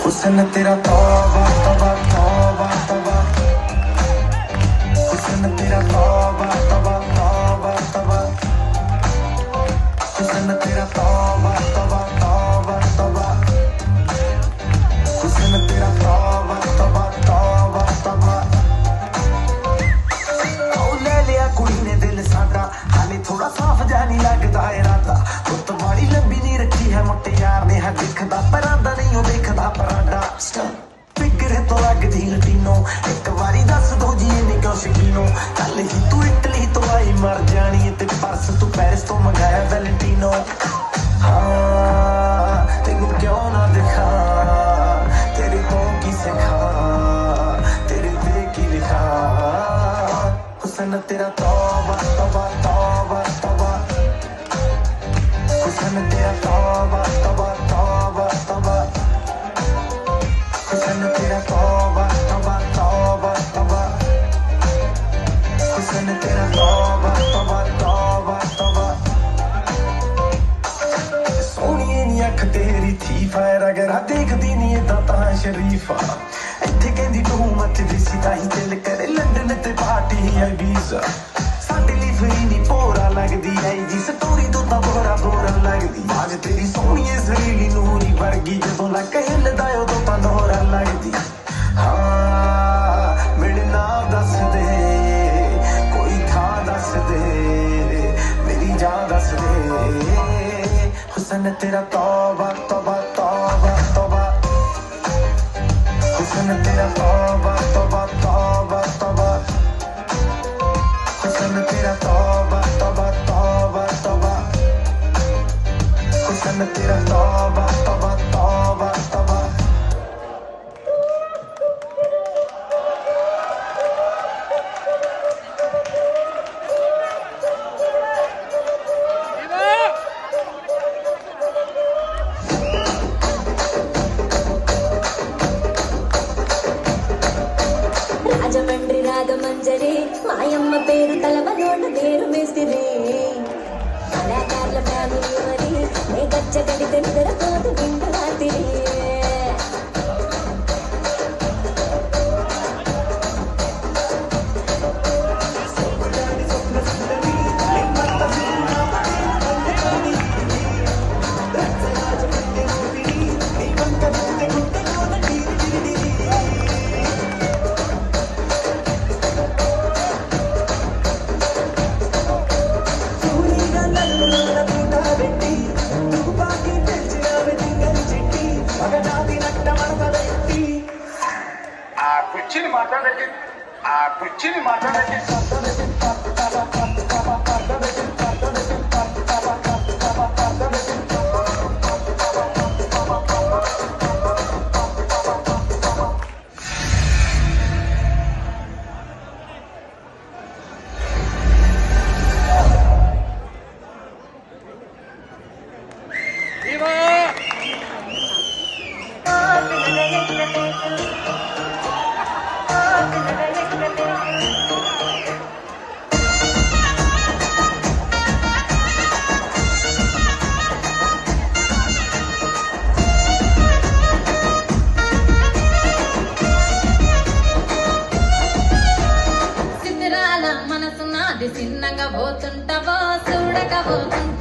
हुस्न तेरा तौबा तौबा तौबा तौबा, हुस्न तेरा तौबा तौबा तौबा तौबा, हुस्न तेरा तौबा तौबा तौबा तौबा, हुस्न तेरा तौबा तौबा तौबा तौबा। ओ ले लिया कुड़ी ने दिल साडा, हाले थोड़ा साफ जा नहीं लगदा इरादा। पुत बाड़ी लंबी नहीं रखी है मुट्टे यार ने, है दिखदा परांदा नहीं ओ देखदा परांडा। फिक्र तो लगदी लटीनो, एक बारी दस दो जी ने क्यों शकीनो। कल ही तू इटली तो आई मर जानी, ते परस तू पेरिस तो मंगाया वैलेंटिनो। हाँ तेनू क्यों ना दिखा, तेरे तो की सिखा, तेरे पे की लिखा। हुस्न तेरा तौबा तौबा तौबा तौबा, हुस्न तेरा तौबा तौबा तौबा तौबा, हुस्न तेरा तौबा तौबा तौबा तौबा, हुस्न तेरा तौबा तौबा तौबा तौबा। सोहणीए नी अख तेरी थी फैर, अगर देखदी नी इदां तां शरीफा। इत्थे कहंदी तू मचदी सी ताही दिल करे लंडन ते पार्टी है वीज़ा। साडे लई फ्री नी भोरा लगदी आई जी, स्टोरी तो तां बोरा बोरा लगदी। आज तेरी सोहणीए सरीली नूरी वर्गी, जदों लक हिलदा उदों तां नोरा लगदी। हाँ मिलना दस दे, कोई था दस दे, मेरी जान दस दे। हुस्न तेरा तौबा तौबा तौबा तौबा, हुस्न तेरा तौबा तौबा तौबा तौबा, हुस्न तेरा तौबा तौबा तौबा तौबा, हुस्न तेरा तौबा तौबा तौबा तौबा। రాజమండ్రి రాగమంజరి మాయమ్మ పేరు తలవలోన పేరు మేస్తిరి. కళాకారుల ఫ్యామిలీ మరి నే గచ్చ గడితే నిద్రపోదు వింటు రాత్రి. కుర్చీని మాట్లాడకి ఆ కుర్చీని మాట్లాడకి సిద్ధరాల మనసు నాది చిన్నగా పోతుంటావో చూడక పోతుంటా.